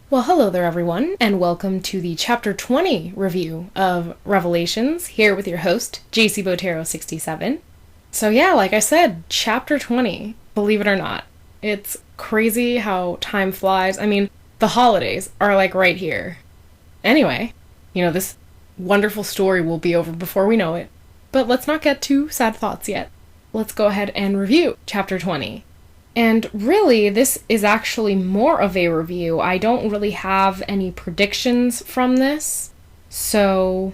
Well, hello there, everyone, and welcome to the Chapter 20 review of Revelations, here with your host, JC Botero67. So yeah, like I said, Chapter 20, believe it or not. It's crazy how time flies. I mean, the holidays are like right here. Anyway, this wonderful story will be over before we know it. But let's not get too sad thoughts yet. Let's go ahead and review Chapter 20. And really, this is actually more of a review. I don't really have any predictions from this, so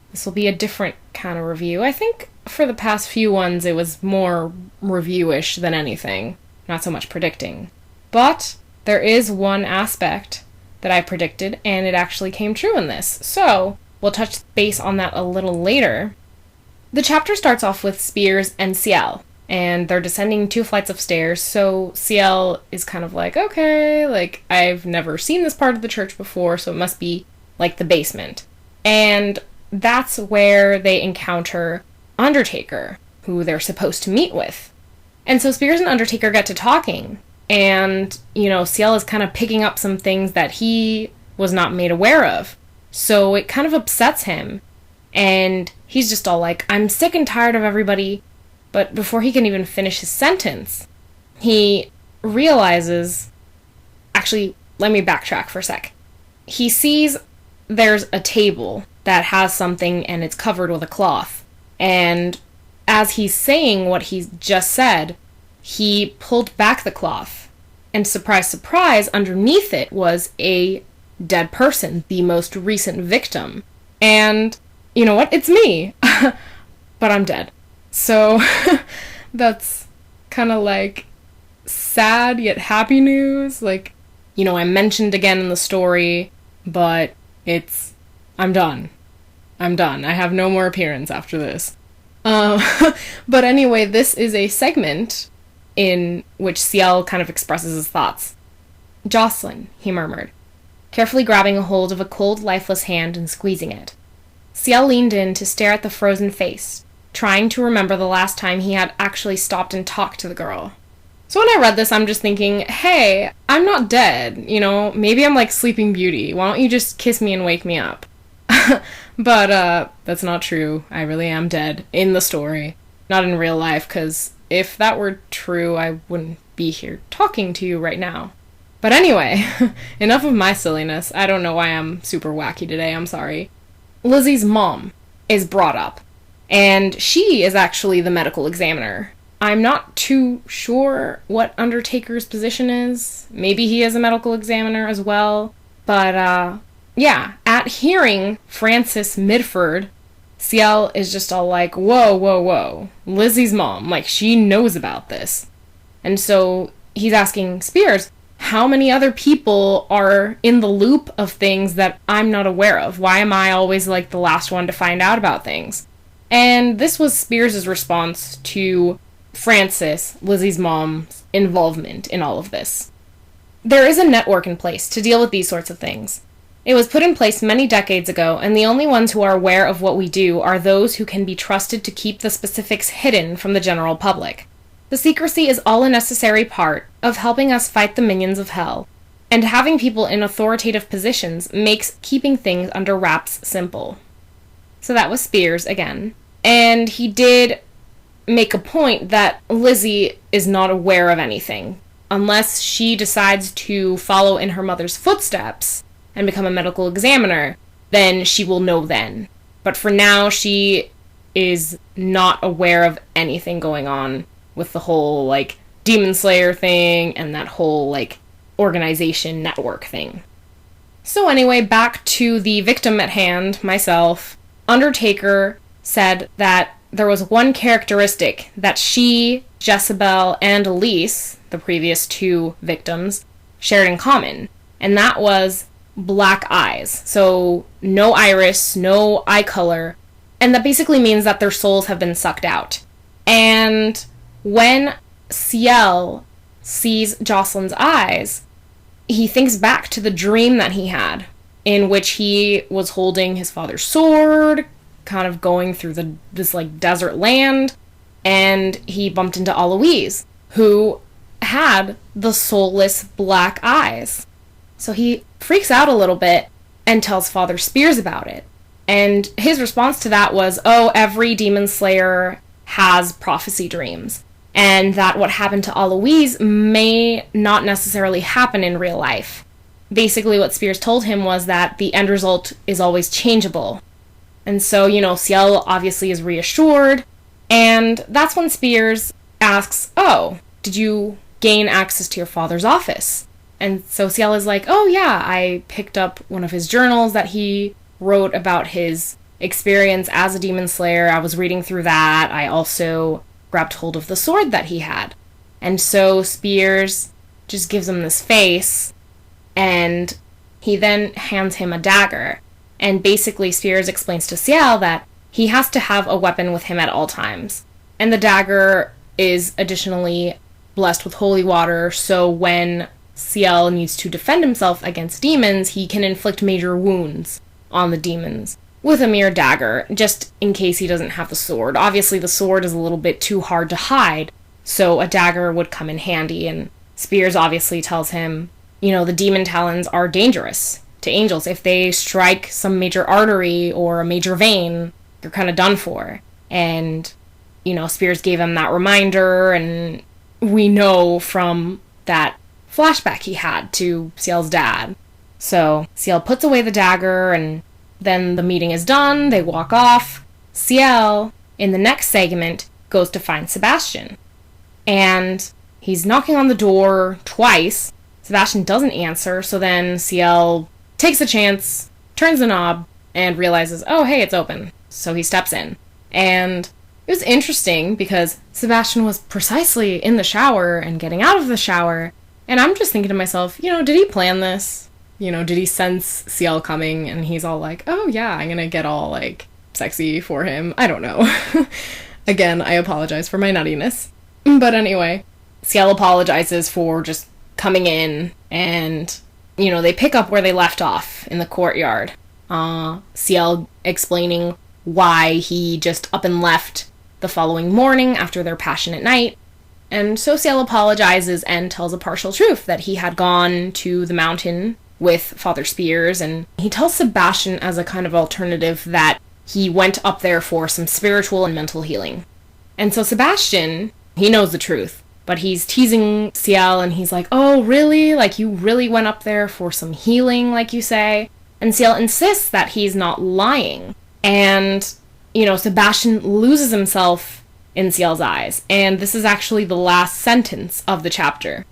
this will be a different kind of review. I think for the past few ones, it was more review-ish than anything, not so much predicting. But there is one aspect that I predicted, and it actually came true in this, so we'll touch base on that a little later. The chapter starts off with Spears and Ciel, and they're descending 2 flights of stairs, so Ciel is kind of like, okay, I've never seen this part of the church before, so it must be, the basement. And that's where they encounter Undertaker, who they're supposed to meet with. And so Spears and Undertaker get to talking, and, Ciel is kind of picking up some things that he was not made aware of. So it kind of upsets him, and he's just all like, I'm sick and tired of everybody. But before he can even finish his sentence, he realizes... Actually, let me backtrack for a sec. He sees there's a table that has something and it's covered with a cloth. And as he's saying what he's just said, he pulled back the cloth. And surprise, surprise, underneath it was a dead person, the most recent victim. And you know what? It's me. But I'm dead. So that's kind of sad yet happy news. I mentioned again in the story, but I'm done. I'm done. I have no more appearance after this. But anyway, this is a segment in which Ciel kind of expresses his thoughts. Jocelyn, he murmured, carefully grabbing a hold of a cold, lifeless hand and squeezing it. Ciel leaned in to stare at the frozen face, trying to remember the last time he had actually stopped and talked to the girl. So when I read this, I'm just thinking, hey, I'm not dead, maybe I'm like Sleeping Beauty. Why don't you just kiss me and wake me up? But that's not true. I really am dead in the story, not in real life, because if that were true, I wouldn't be here talking to you right now. But anyway, enough of my silliness. I don't know why I'm super wacky today, I'm sorry. Lizzie's mom is brought up, and she is actually the medical examiner. I'm not too sure what Undertaker's position is. Maybe he is a medical examiner as well. But, yeah, at hearing Francis Midford, Ciel is just all like, whoa. Lizzie's mom, she knows about this. And so he's asking Spears, how many other people are in the loop of things that I'm not aware of? Why am I always, the last one to find out about things? And this was Spears' response to Francis, Lizzie's mom's involvement in all of this. There is a network in place to deal with these sorts of things. It was put in place many decades ago, and the only ones who are aware of what we do are those who can be trusted to keep the specifics hidden from the general public. The secrecy is all a necessary part of helping us fight the minions of hell, and having people in authoritative positions makes keeping things under wraps simple. So that was Spears again. And he did make a point that Lizzie is not aware of anything. Unless she decides to follow in her mother's footsteps and become a medical examiner, then she will know then. But for now, she is not aware of anything going on with the whole, Demon Slayer thing and that whole, organization network thing. So anyway, back to the victim at hand, myself. Undertaker said that there was one characteristic that she, Jezebel, and Elise, the previous 2 victims, shared in common, and that was black eyes. So no iris, no eye color, and that basically means that their souls have been sucked out. And when Ciel sees Jocelyn's eyes, he thinks back to the dream that he had, in which he was holding his father's sword, kind of going through this desert land, and he bumped into Aloise, who had the soulless black eyes. So he freaks out a little bit and tells Father Spears about it. And his response to that was, oh, every demon slayer has prophecy dreams, and that what happened to Aloise may not necessarily happen in real life. Basically, what Spears told him was that the end result is always changeable. And so, Ciel obviously is reassured, and that's when Spears asks, oh, did you gain access to your father's office? And so Ciel is like, oh yeah, I picked up one of his journals that he wrote about his experience as a demon slayer. I was reading through that. I also grabbed hold of the sword that he had. And so Spears just gives him this face, and he then hands him a dagger. And basically Spears explains to Ciel that he has to have a weapon with him at all times. And the dagger is additionally blessed with holy water, so when Ciel needs to defend himself against demons, he can inflict major wounds on the demons with a mere dagger, just in case he doesn't have the sword. Obviously, the sword is a little bit too hard to hide, so a dagger would come in handy, and Spears obviously tells him, the demon talons are dangerous to angels. If they strike some major artery or a major vein, you're kind of done for. And, Spears gave him that reminder, and we know from that flashback he had to Ciel's dad. So Ciel puts away the dagger, and then the meeting is done. They walk off. Ciel, in the next segment, goes to find Sebastian. And he's knocking on the door twice. Sebastian doesn't answer, so then Ciel takes a chance, turns the knob, and realizes, oh, hey, it's open. So he steps in. And it was interesting because Sebastian was precisely in the shower and getting out of the shower. And I'm just thinking to myself, did he plan this? Did he sense Ciel coming and he's all like, oh yeah, I'm gonna get all sexy for him? I don't know. Again, I apologize for my nuttiness. But anyway, Ciel apologizes for just coming in, and, they pick up where they left off in the courtyard. Ciel explaining why he just up and left the following morning after their passionate night. And so Ciel apologizes and tells a partial truth that he had gone to the mountain with Father Spears, and he tells Sebastian as a kind of alternative that he went up there for some spiritual and mental healing. And so Sebastian, he knows the truth, but he's teasing Ciel, and he's like, oh, really? You really went up there for some healing, like you say? And Ciel insists that he's not lying. And, Sebastian loses himself in Ciel's eyes, and this is actually the last sentence of the chapter.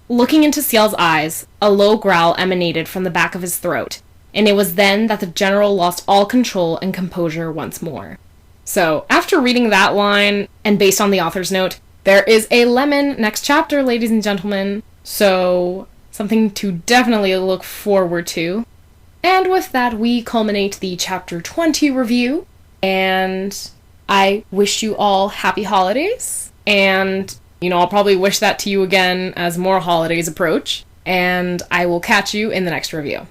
Looking into Ciel's eyes, a low growl emanated from the back of his throat, and it was then that the general lost all control and composure once more. So, after reading that line, and based on the author's note, there is a lemon next chapter, ladies and gentlemen, so something to definitely look forward to. And with that, we culminate the chapter 20 review, and I wish you all happy holidays, and, I'll probably wish that to you again as more holidays approach, and I will catch you in the next review.